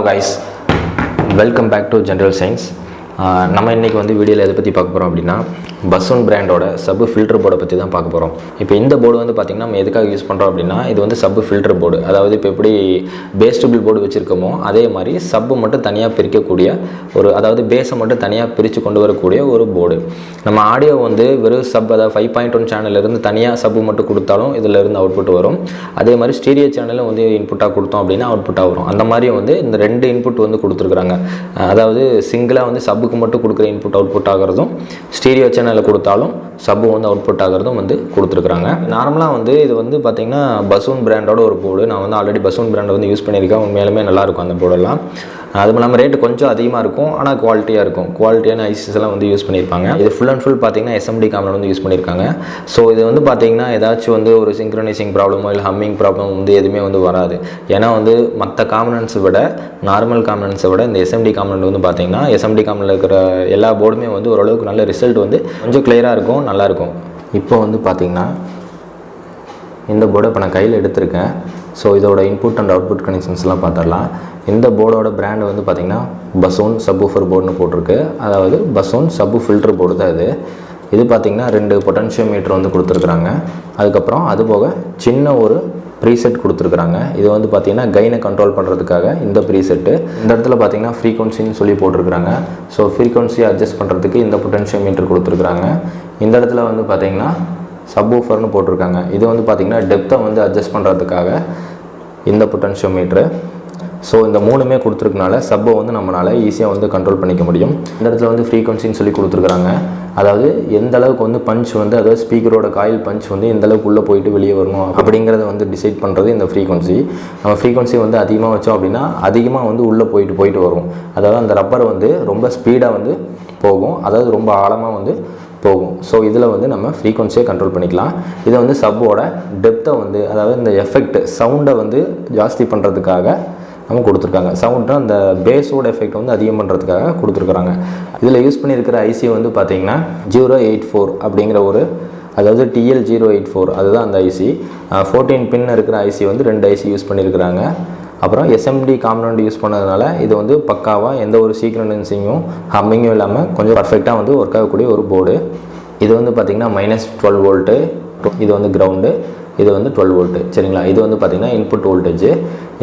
Hello guys, welcome back to General Science. நம்ம இன்றைக்கி வந்து வீடியோவில் எதை பற்றி பார்க்க போகிறோம் அப்படின்னா பசூன் பிராண்டோட சப் ஃபில்டர் போர்டை பற்றி தான் பார்க்க போகிறோம். இப்போ இந்த போர்டு வந்து பார்த்திங்கன்னா நம்ம எதுக்காக யூஸ் பண்ணுறோம் அப்படின்னா இது வந்து சப் ஃபில்டர் போர்டு. அதாவது இப்போ எப்படி பேஸ்டபிள் போர்டு வச்சுருக்கோமோ அதே மாதிரி சப்பு மட்டும் தனியாக பிரிக்கக்கூடிய அதாவது பேஸை மட்டும் தனியாக பிரித்து கொண்டு வரக்கூடிய ஒரு போர்டு. நம்ம ஆடியோ வந்து வெறும் சப் அதாவது 5.1 சேனல்லேருந்து தனியாக சப்பு மட்டும் கொடுத்தாலும் இதில் இருந்து அவுட்புட் வரும். அதே மாதிரி ஸ்டீரியோ சேனலில் வந்து இன்புட்டாக கொடுத்தோம் அப்படின்னா அவுட்புட்டாக வரும். அந்த மாதிரி வந்து இந்த 2 இன்புட் வந்து கொடுத்துருக்குறாங்க. அதாவது சிங்கிளாக வந்து சப்புக்கு மட்டும் கொடுக்குற இன்புட் அவுட்புட் ஆகிறதும் ஸ்டீரியோ சேனலில் கொடுத்தாலும் சப்பு வந்து அவுட்புட் ஆகிறதும் வந்து கொடுத்துருக்குறாங்க. நார்மலாக வந்து இது வந்து பார்த்திங்கன்னா பசூன் பிராண்டோட ஒரு போர்டு. நான் வந்து ஆல்ரெடி பசூன் பிராண்டை வந்து யூஸ் பண்ணியிருக்கேன். உண்மையிலுமே நல்லாயிருக்கும் அந்த போர்டெல்லாம். அதுவும் இல்லாமல் ரேட்டு கொஞ்சம் அதிகமாக இருக்கும், ஆனால் குவாலிட்டியாக இருக்கும். குவாலிட்டியான ஐசிஸ் எல்லாம் வந்து யூஸ் பண்ணியிருப்பாங்க. இது ஃபுல் அண்ட் ஃபுல் பார்த்திங்கன்னா SMD காம்பனன்ட் வந்து யூஸ் பண்ணியிருக்காங்க. ஸோ இது வந்து பார்த்திங்கன்னா ஏதாச்சும் வந்து ஒரு சிங்க்ரனைசிங் ப்ராப்ளமோ இல்லை ஹம்மிங் ப்ராப்ளம் வந்து எதுவுமே வந்து வராது. ஏன்னா வந்து மற்ற காம்பனன்ட்ஸை விட நார்மல் காம்பனன்ட்ஸை விட இந்த SMD காம்பனன்ட் வந்து பார்த்திங்கன்னா SMD காம்பனன்ட்ல இருக்கிற எல்லா போர்டுமே வந்து ஓரளவுக்கு நல்ல ரிசல்ட் வந்து கொஞ்சம் கிளியராக இருக்கும், நல்லாயிருக்கும். இப்போ வந்து பார்த்திங்கன்னா இந்த போர்டை இப்போ நான் கையில் எடுத்திருக்கேன். ஸோ இதோட இன்புட் அண்ட் அவுட்புட் கனெக்ஷன்ஸ்லாம் பார்த்துடலாம். இந்த போர்டோட பிராண்டு வந்து பார்த்திங்கன்னா பசூன் சப்வூஃபர் போர்டுன்னு போட்டிருக்கு. அதாவது பசூன் சப்பு ஃபில்டர் போர்டு தான் இது பார்த்திங்கன்னா 2 பொட்டன்ஷியோமீட்டர் வந்து கொடுத்துருக்குறாங்க. அதுக்கப்புறம் அது போக சின்ன ஒரு ப்ரீசெட் கொடுத்துருக்குறாங்க. இது வந்து பார்த்திங்கன்னா கெயினை கண்ட்ரோல் பண்ணுறதுக்காக இந்த ப்ரீசெட்டு. இந்த இடத்துல பார்த்திங்கன்னா ஃப்ரீக்வன்சின்னு சொல்லி போட்டிருக்கிறாங்க. ஸோ ஃப்ரீக்வன்சியை அட்ஜஸ்ட் பண்ணுறதுக்கு இந்த பொட்டன்ஷியோமீட்டர் கொடுத்துருக்குறாங்க. இந்த இடத்துல வந்து பார்த்திங்கன்னா சப்வூஃபர்னு போட்டிருக்காங்க. இது வந்து பார்த்திங்கன்னா டெப்த்தை வந்து அட்ஜஸ்ட் பண்ணுறதுக்காக இந்த பொட்டன்ஷியோமீட்ரு. ஸோ இந்த 3மே கொடுத்துருக்கனால சப்பை வந்து நம்மளால் ஈஸியாக வந்து கண்ட்ரோல் பண்ணிக்க முடியும். இந்த இடத்துல வந்து ஃப்ரீக்வன்சின்னு சொல்லி கொடுத்துருக்குறாங்க. அதாவது எந்த அளவுக்கு வந்து பஞ்ச் வந்து அதாவது ஸ்பீக்கரோட காயில் பஞ்ச் வந்து எந்த அளவுக்கு உள்ளே போயிட்டு வெளியே வரணும் அப்படிங்கிறத வந்து டிசைட் பண்ணுறது இந்த ஃப்ரீக்வன்சி. நம்ம ஃப்ரீக்வன்சி வந்து அதிகமாக வச்சோம் அப்படின்னா அதிகமாக வந்து உள்ளே போயிட்டு வரும். அதாவது அந்த ரப்பர் வந்து ரொம்ப ஸ்பீடாக வந்து போகும், அதாவது ரொம்ப ஆழமாக வந்து போகும். ஸோ இதில் வந்து நம்ம ஃப்ரீக்வன்சியை கண்ட்ரோல் பண்ணிக்கலாம். இதை வந்து சப்போட டெப்த்தை வந்து அதாவது இந்த எஃபெக்ட் சவுண்டை வந்து ஜாஸ்தி பண்ணுறதுக்காக நம்ம கொடுத்துருக்காங்க. சவுண்டை அந்த பேஸோட எஃபெக்ட் வந்து அதிகம் பண்ணுறதுக்காக கொடுத்துருக்குறாங்க. இதில் யூஸ் பண்ணியிருக்கிற ஐசி வந்து பார்த்திங்கன்னா 084 அப்படிங்கிற அதாவது TL084 அதுதான் அந்த ஐசி. 14 பின் இருக்கிற ஐசி வந்து 2 ஐசி யூஸ் பண்ணியிருக்கிறாங்க. அப்புறம் SMD காம்பனன்ட் யூஸ் பண்ணதுனால இது வந்து பக்காவாக எந்த ஒரு சீக்ரென்சிங்கும் ஹம்மிங்கும் இல்லாமல் கொஞ்சம் பர்ஃபெக்டாக வந்து ஒர்க் ஆகக்கூடிய ஒரு போர்டு. இது வந்து பார்த்திங்கன்னா -12 வோல்ட்டு, இது வந்து கிரவுண்டு, இது வந்து 12 வோல்ட்டு. சரிங்களா? இது வந்து பார்த்திங்கன்னா இன்புட் வோல்டேஜ்.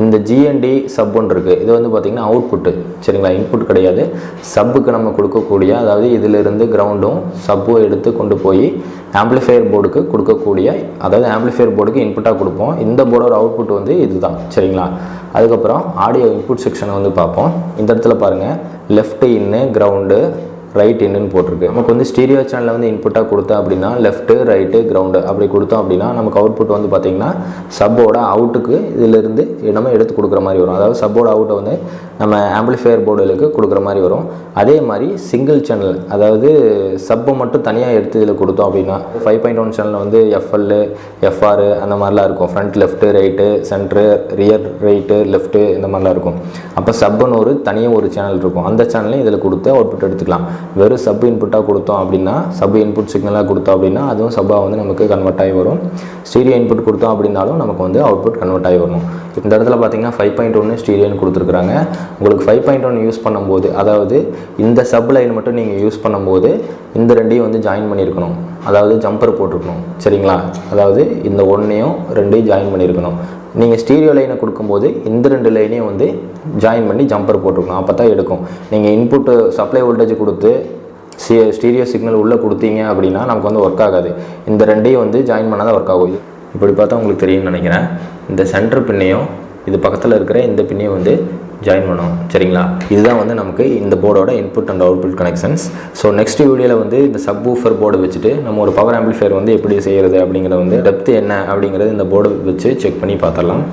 இந்த GND சப் ஒன்று இருக்குது. இது வந்து பார்த்திங்கன்னா அவுட்புட்டு. சரிங்களா? இன்புட் கிடையாது. சப்புக்கு நம்ம கொடுக்கக்கூடிய அதாவது இதிலிருந்து கிரவுண்டும் சப்பும் எடுத்து கொண்டு போய் ஆம்ப்ளிஃபையர் போர்டுக்கு கொடுக்கக்கூடிய அதாவது ஆம்ப்ளிஃபையர் போர்டுக்கு இன்புட்டாக கொடுப்போம். இந்த போர்டோட அவுட்புட் வந்து இதுதான். சரிங்களா? அதுக்கப்புறம் ஆடியோ இன்புட் செக்ஷனை வந்து பார்ப்போம். இந்த இடத்துல பாருங்கள் லெஃப்ட் இன்னு கிரவுண்டு ரைட் இன்னுன்னு போட்டிருக்கு. நமக்கு வந்து ஸ்டீரியோ சேனலில் வந்து இன்புட்டாக கொடுத்தோம் அப்படின்னா லெஃப்ட்டு ரைட்டு கிரவுண்டு அப்படி கொடுத்தோம் அப்படின்னா நமக்கு அவுட்புட் வந்து பார்த்திங்கன்னா சப்போட அவுட்டுக்கு இதிலிருந்து நம்ம எடுத்து கொடுக்குற மாதிரி வரும். அதாவது சப்போட அவுட்டை வந்து நம்ம ஆம்ப்ளிஃபையர் போர்டுகளுக்கு கொடுக்குற மாதிரி வரும். அதே மாதிரி சிங்கிள் சேனல் அதாவது சப்பை மட்டும் தனியாக எடுத்து இதில் கொடுத்தோம் அப்படின்னா 5.1 சேனலில் வந்து FL FR அந்த மாதிரிலாம் இருக்கும். Front left right centre rear right left இந்த மாதிரிலாம் இருக்கும். அப்போ சப்புன்னு தனியாக ஒரு சேனல் இருக்கும். அந்த சேனலையும் இதில் கொடுத்து அவுட்புட் எடுத்துக்கலாம். வெறும் சப் இன்புட்டாக கொடுத்தோம் அப்படின்னா சப் இன்புட் சிக்னலாக கொடுத்தோம் அப்படின்னா அதுவும் சப்பாக வந்து நமக்கு கன்வெர்ட் ஆகி வரும். ஸ்டீரியோ இன்புட் கொடுத்தோம் அப்படின்னாலும் நமக்கு வந்து அவுட்புட் கன்வெர்ட் ஆகி வரணும். இந்த இடத்துல பார்த்திங்கன்னா 5.1 ஸ்டீரியோன்னு கொடுத்துருக்குறாங்க. உங்களுக்கு 5.1 யூஸ் பண்ணும்போது அதாவது இந்த சப் லைன் மட்டும் நீங்கள் யூஸ் பண்ணும்போது இந்த 2ஐயும் வந்து ஜாயின் பண்ணியிருக்கணும். அதாவது ஜம்பர் போட்டிருக்கணும். சரிங்களா? அதாவது இந்த 1ஐயும் 2ஐயும் ஜாயின் பண்ணியிருக்கணும். நீங்கள் ஸ்டீரியோ லைனை கொடுக்கும்போது இந்த 2 லைனையும் வந்து ஜாயின் பண்ணி ஜம்பர் போட்டிருக்கணும். அப்போ தான் எடுக்கும். நீங்கள் இன்புட்டு சப்ளை வோல்டேஜ் கொடுத்து ஸ்டீரியோ சிக்னல் உள்ளே கொடுத்தீங்க அப்படின்னா நமக்கு வந்து ஒர்க் ஆகாது. இந்த 2ஐயும் வந்து ஜாயின் பண்ணால் தான் ஒர்க் ஆகும். இப்படி பார்த்தா உங்களுக்கு தெரியும்னு நினைக்கிறேன். இந்த சென்டர் பின்னையும் இது பக்கத்தில் இருக்கிற இந்த பின்னையும் வந்து ஜாயின் பண்ணுவோம். சரிங்களா? இதுதான் வந்து நமக்கு இந்த போர்டோட input and output connections. So next வீடியோவில் வந்து இந்த சப்வூஃபர் போர்டு வச்சுட்டு நம்ம ஒரு பவர் ஆம்பிளிஃபையர் வந்து எப்படி செய்கிறது அப்படிங்கிறத வந்து டெப்த் என்ன அப்படிங்கிறது இந்த போர்டு வச்சு செக் பண்ணி பார்த்துடலாம்.